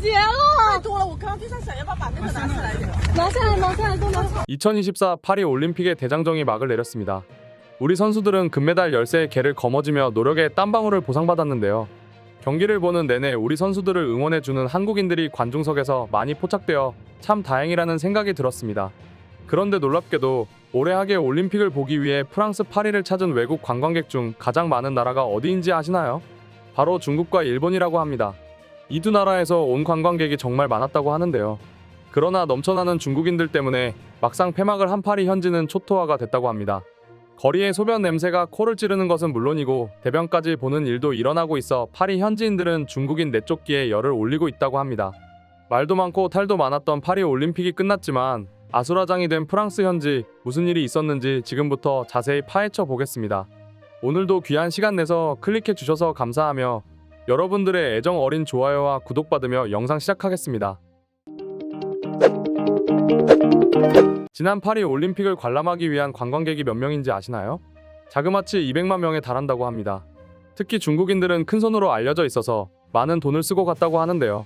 节了。太多了，我刚刚就在想要不要把那个拿起来。拿下来，拿下来，都拿下来。 2024 파리 올림픽의 대장정이 막을 내렸습니다. 우리 선수들은 금메달 13개의 개를 거머쥐며 노력의 땀방울을 보상받았는데요. 경기를 보는 내내 우리 선수들을 응원해주는 한국인들이 관중석에서 많이 포착되어 참 다행이라는 생각이 들었습니다. 그런데 놀랍게도 올해 하계 올림픽을 보기 위해 프랑스 파리를 찾은 외국 관광객 중 가장 많은 나라가 어디인지 아시나요? 바로 중국과 일본이라고 합니다. 이 두 나라에서 온 관광객이 정말 많았다고 하는데요. 그러나 넘쳐나는 중국인들 때문에 막상 폐막을 한 파리 현지는 초토화가 됐다고 합니다. 거리의 소변 냄새가 코를 찌르는 것은 물론이고 대변까지 보는 일도 일어나고 있어 파리 현지인들은 중국인 내쫓기에 열을 올리고 있다고 합니다. 말도 많고 탈도 많았던 파리 올림픽이 끝났지만 아수라장이 된 프랑스 현지 무슨 일이 있었는지 지금부터 자세히 파헤쳐 보겠습니다. 오늘도 귀한 시간 내서 클릭해 주셔서 감사하며 여러분들의 애정 어린 좋아요와 구독 받으며 영상 시작하겠습니다. 지난 파리 올림픽을 관람하기 위한 관광객이 몇 명인지 아시나요? 자그마치 200만 명에 달한다고 합니다. 특히 중국인들은 큰손으로 알려져 있어서 많은 돈을 쓰고 갔다고 하는데요.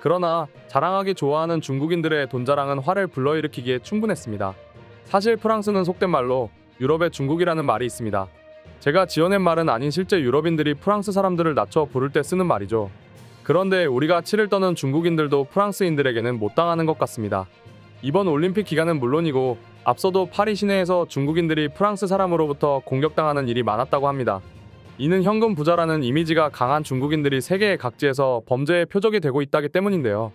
그러나 자랑하기 좋아하는 중국인들의 돈자랑은 화를 불러일으키기에 충분했습니다. 사실 프랑스는 속된 말로 유럽의 중국이라는 말이 있습니다. 제가 지어낸 말은 아닌 실제 유럽인들이 프랑스 사람들을 낮춰 부를 때 쓰는 말이죠. 그런데 우리가 치를 떠는 중국인들도 프랑스인들에게는 못 당하는 것 같습니다. 이번 올림픽 기간은 물론이고 앞서도 파리 시내에서 중국인들이 프랑스 사람으로부터 공격당하는 일이 많았다고 합니다. 이는 현금 부자라는 이미지가 강한 중국인들이 세계의 각지에서 범죄의 표적이 되고 있다기 때문인데요.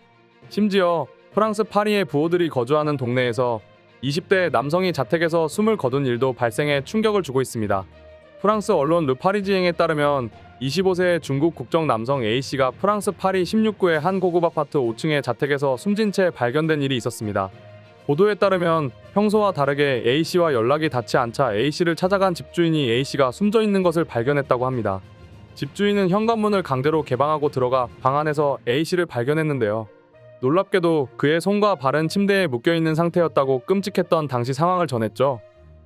심지어 프랑스 파리의 부호들이 거주하는 동네에서 20대 남성이 자택에서 숨을 거둔 일도 발생해 충격을 주고 있습니다. 프랑스 언론 르파리지앵에 따르면 25세의 중국 국적 남성 A씨가 프랑스 파리 16구의 한 고급 아파트 5층의 자택에서 숨진 채 발견된 일이 있었습니다. 보도에 따르면 평소와 다르게 A씨와 연락이 닿지 않자 A씨를 찾아간 집주인이 A씨가 숨져 있는 것을 발견했다고 합니다. 집주인은 현관문을 강제로 개방하고 들어가 방 안에서 A씨를 발견했는데요. 놀랍게도 그의 손과 발은 침대에 묶여있는 상태였다고 끔찍했던 당시 상황을 전했죠.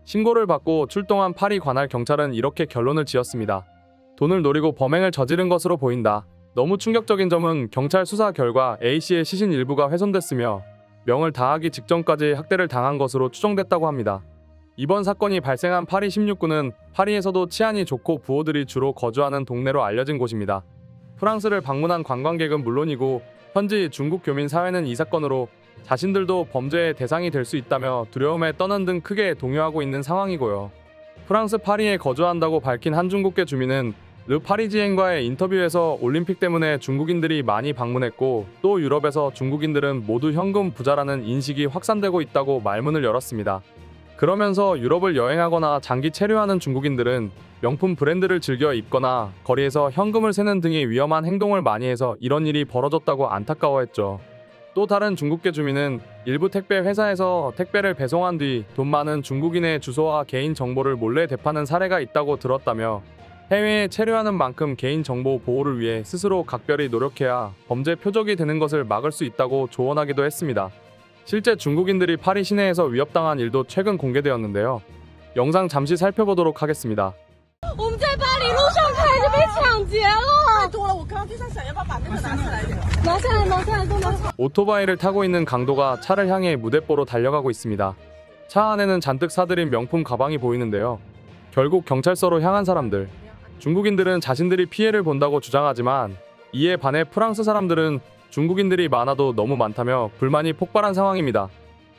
신고를 받고 출동한 파리 관할 경찰은 이렇게 결론을 지었습니다. 돈을 노리고 범행을 저지른 것으로 보인다. 너무 충격적인 점은 경찰 수사 결과 A씨의 시신 일부가 훼손됐으며 명을 다하기 직전까지 학대를 당한 것으로 추정됐다고 합니다. 이번 사건이 발생한 파리 16구는 파리에서도 치안이 좋고 부호들이 주로 거주하는 동네로 알려진 곳입니다. 프랑스를 방문한 관광객은 물론이고 현지 중국 교민 사회는 이 사건으로 자신들도 범죄의 대상이 될 수 있다며 두려움에 떠는 등 크게 동요하고 있는 상황이고요. 프랑스 파리에 거주한다고 밝힌 한 중국계 주민은 르파리지앵과의 인터뷰에서 올림픽 때문에 중국인들이 많이 방문했고 또 유럽에서 중국인들은 모두 현금 부자라는 인식이 확산되고 있다고 말문을 열었습니다. 그러면서 유럽을 여행하거나 장기 체류하는 중국인들은 명품 브랜드를 즐겨 입거나 거리에서 현금을 세는 등의 위험한 행동을 많이 해서 이런 일이 벌어졌다고 안타까워했죠. 또 다른 중국계 주민은 일부 택배 회사에서 택배를 배송한 뒤 돈 많은 중국인의 주소와 개인 정보를 몰래 되파는 사례가 있다고 들었다며 해외에 체류하는 만큼 개인정보 보호를 위해 스스로 각별히 노력해야 범죄 표적이 되는 것을 막을 수 있다고 조언하기도 했습니다. 실제 중국인들이 파리 시내에서 위협당한 일도 최근 공개되었는데요. 영상 잠시 살펴보도록 하겠습니다. 我们在巴黎路上开就被抢劫了。太多了，我刚刚就在想要不要把那个拿起来。拿下来，拿下来，都拿下来。 오토바이를 타고 있는 강도가 차를 향해 무대뽀로 달려가고 있습니다. 차 안에는 잔뜩 사들인 명품 가방이 보이는데요. 결국 경찰서로 향한 사람들. 중국인들은 자신들이 피해를 본다고 주장하지만 이에 반해 프랑스 사람들은 중국인들이 많아도 너무 많다며 불만이 폭발한 상황입니다.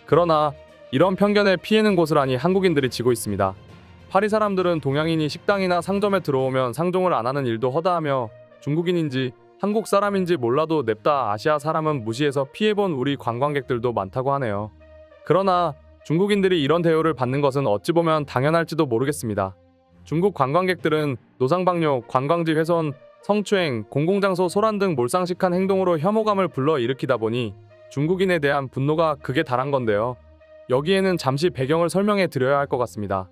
그러나 이런 편견에 피해는 고스란히 한국인들이 지고 있습니다. 파리 사람들은 동양인이 식당이나 상점에 들어오면 상종을 안 하는 일도 허다하며 중국인인지 한국 사람인지 몰라도 냅다 아시아 사람은 무시해서 피해본 우리 관광객들도 많다고 하네요. 그러나 중국인들이 이런 대우를 받는 것은 어찌 보면 당연할지도 모르겠습니다. 중국 관광객들은 노상방뇨, 관광지 훼손, 성추행, 공공장소 소란 등 몰상식한 행동으로 혐오감을 불러일으키다 보니 중국인에 대한 분노가 극에 달한 건데요. 여기에는 잠시 배경을 설명해 드려야 할 것 같습니다.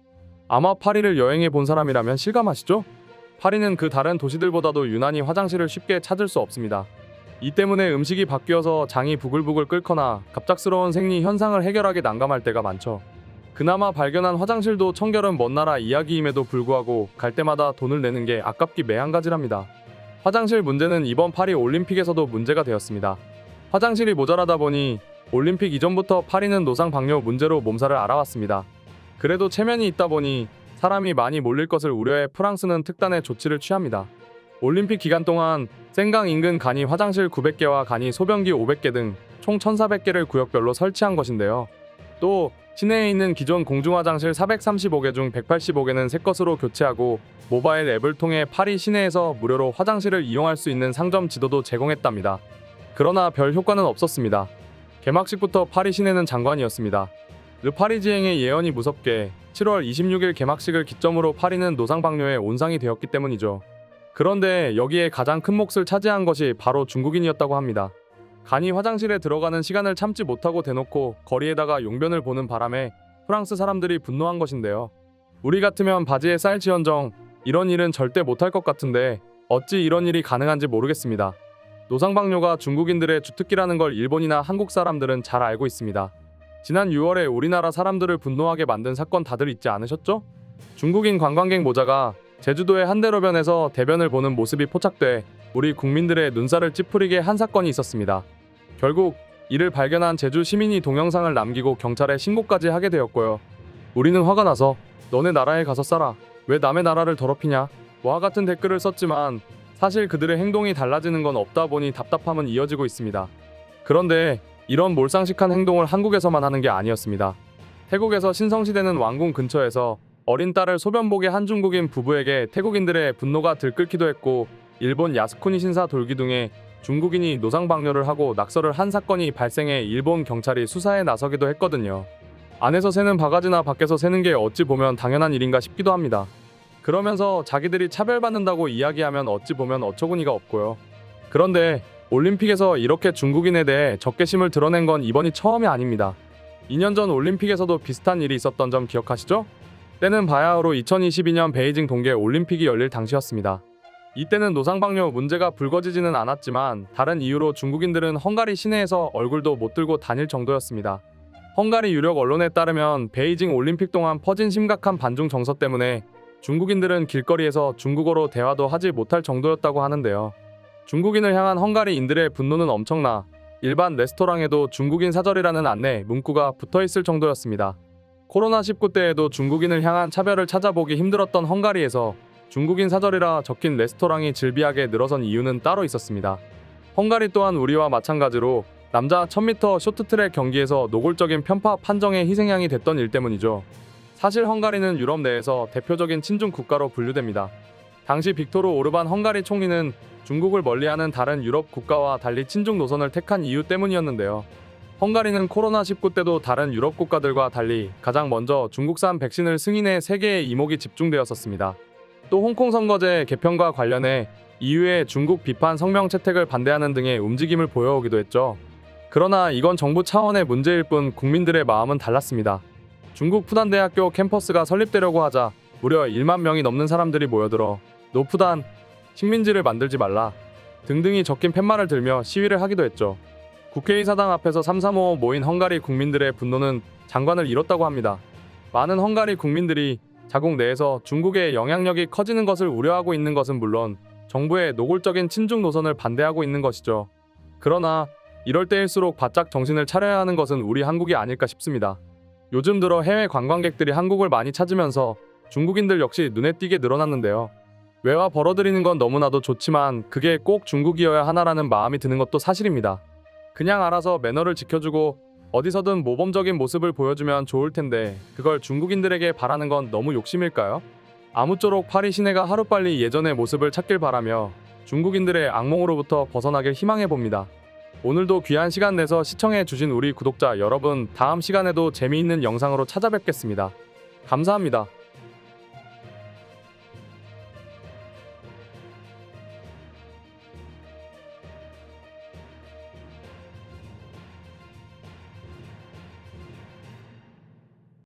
아마 파리를 여행해 본 사람이라면 실감하시죠? 파리는 그 다른 도시들보다도 유난히 화장실을 쉽게 찾을 수 없습니다. 이 때문에 음식이 바뀌어서 장이 부글부글 끓거나 갑작스러운 생리 현상을 해결하기 난감할 때가 많죠. 그나마 발견한 화장실도 청결은 먼 나라 이야기임에도 불구하고 갈 때마다 돈을 내는 게 아깝기 매한가지랍니다. 화장실 문제는 이번 파리 올림픽에서도 문제가 되었습니다. 화장실이 모자라다 보니 올림픽 이전부터 파리는 노상 방뇨 문제로 몸살을 앓아왔습니다. 그래도 체면이 있다 보니 사람이 많이 몰릴 것을 우려해 프랑스는 특단의 조치를 취합니다. 올림픽 기간 동안 생강 인근 간이 화장실 900개와 간이 소변기 500개 등 총 1,400개를 구역별로 설치한 것인데요. 또 시내에 있는 기존 공중화장실 435개 중 185개는 새 것으로 교체하고 모바일 앱을 통해 파리 시내에서 무료로 화장실을 이용할 수 있는 상점 지도도 제공했답니다. 그러나 별 효과는 없었습니다. 개막식부터 파리 시내는 장관이었습니다. 르파리지행의 예언이 무섭게 7월 26일 개막식을 기점으로 파리는 노상방뇨의 온상이 되었기 때문이죠. 그런데 여기에 가장 큰 몫을 차지한 것이 바로 중국인이었다고 합니다. 간이 화장실에 들어가는 시간을 참지 못하고 대놓고 거리에다가 용변을 보는 바람에 프랑스 사람들이 분노한 것인데요. 우리 같으면 바지에 쌀지언정 이런 일은 절대 못할 것 같은데 어찌 이런 일이 가능한지 모르겠습니다. 노상방뇨가 중국인들의 주특기라는 걸 일본이나 한국 사람들은 잘 알고 있습니다. 지난 6월에 우리나라 사람들을 분노하게 만든 사건 다들 잊지 않으셨죠? 중국인 관광객 모자가 제주도의 한 대로변에서 대변을 보는 모습이 포착돼 우리 국민들의 눈살을 찌푸리게 한 사건이 있었습니다. 결국 이를 발견한 제주 시민이 동영상을 남기고 경찰에 신고까지 하게 되었고요. 우리는 화가 나서 너네 나라에 가서 살아. 왜 남의 나라를 더럽히냐? 와 같은 댓글을 썼지만 사실 그들의 행동이 달라지는 건 없다 보니 답답함은 이어지고 있습니다. 그런데 이런 몰상식한 행동을 한국에서만 하는 게 아니었습니다. 태국에서 신성시대는 왕궁 근처에서 어린 딸을 소변 보게 한 중국인 부부에게 태국인들의 분노가 들끓기도 했고 일본 야스쿠니 신사 돌기둥에 중국인이 노상방뇨를 하고 낙서를 한 사건이 발생해 일본 경찰이 수사에 나서기도 했거든요. 안에서 새는 바가지나 밖에서 새는 게 어찌 보면 당연한 일인가 싶기도 합니다. 그러면서 자기들이 차별받는다고 이야기하면 어찌 보면 어처구니가 없고요. 그런데 올림픽에서 이렇게 중국인에 대해 적개심을 드러낸 건 이번이 처음이 아닙니다. 2년 전 올림픽에서도 비슷한 일이 있었던 점 기억하시죠? 때는 바야흐로 2022년 베이징 동계 올림픽이 열릴 당시였습니다. 이때는 노상방뇨 문제가 불거지지는 않았지만 다른 이유로 중국인들은 헝가리 시내에서 얼굴도 못 들고 다닐 정도였습니다. 헝가리 유력 언론에 따르면 베이징 올림픽 동안 퍼진 심각한 반중 정서 때문에 중국인들은 길거리에서 중국어로 대화도 하지 못할 정도였다고 하는데요. 중국인을 향한 헝가리인들의 분노는 엄청나 일반 레스토랑에도 중국인 사절이라는 안내 문구가 붙어있을 정도였습니다. 코로나19 때에도 중국인을 향한 차별을 찾아보기 힘들었던 헝가리에서 중국인 사절이라 적힌 레스토랑이 즐비하게 늘어선 이유는 따로 있었습니다. 헝가리 또한 우리와 마찬가지로 남자 1000m 쇼트트랙 경기에서 노골적인 편파 판정의 희생양이 됐던 일 때문이죠. 사실 헝가리는 유럽 내에서 대표적인 친중 국가로 분류됩니다. 당시 빅토르 오르반 헝가리 총리는 중국을 멀리하는 다른 유럽 국가와 달리 친중 노선을 택한 이유 때문이었는데요. 헝가리는 코로나19 때도 다른 유럽 국가들과 달리 가장 먼저 중국산 백신을 승인해 세계의 이목이 집중되었었습니다. 또 홍콩 선거제 개편과 관련해 EU의 중국 비판 성명 채택을 반대하는 등의 움직임을 보여오기도 했죠. 그러나 이건 정부 차원의 문제일 뿐 국민들의 마음은 달랐습니다. 중국 푸단대학교 캠퍼스가 설립되려고 하자 무려 1만 명이 넘는 사람들이 모여들어 노 푸단, 식민지를 만들지 말라 등등이 적힌 팻말을 들며 시위를 하기도 했죠. 국회의사당 앞에서 삼삼오오 모인 헝가리 국민들의 분노는 장관을 이뤘다고 합니다. 많은 헝가리 국민들이 자국 내에서 중국의 영향력이 커지는 것을 우려하고 있는 것은 물론 정부의 노골적인 친중 노선을 반대하고 있는 것이죠. 그러나 이럴 때일수록 바짝 정신을 차려야 하는 것은 우리 한국이 아닐까 싶습니다. 요즘 들어 해외 관광객들이 한국을 많이 찾으면서 중국인들 역시 눈에 띄게 늘어났는데요. 외화 벌어들이는 건 너무나도 좋지만 그게 꼭 중국이어야 하나라는 마음이 드는 것도 사실입니다. 그냥 알아서 매너를 지켜주고 어디서든 모범적인 모습을 보여주면 좋을 텐데 그걸 중국인들에게 바라는 건 너무 욕심일까요? 아무쪼록 파리 시내가 하루빨리 예전의 모습을 찾길 바라며 중국인들의 악몽으로부터 벗어나길 희망해봅니다. 오늘도 귀한 시간 내서 시청해주신 우리 구독자 여러분, 다음 시간에도 재미있는 영상으로 찾아뵙겠습니다. 감사합니다.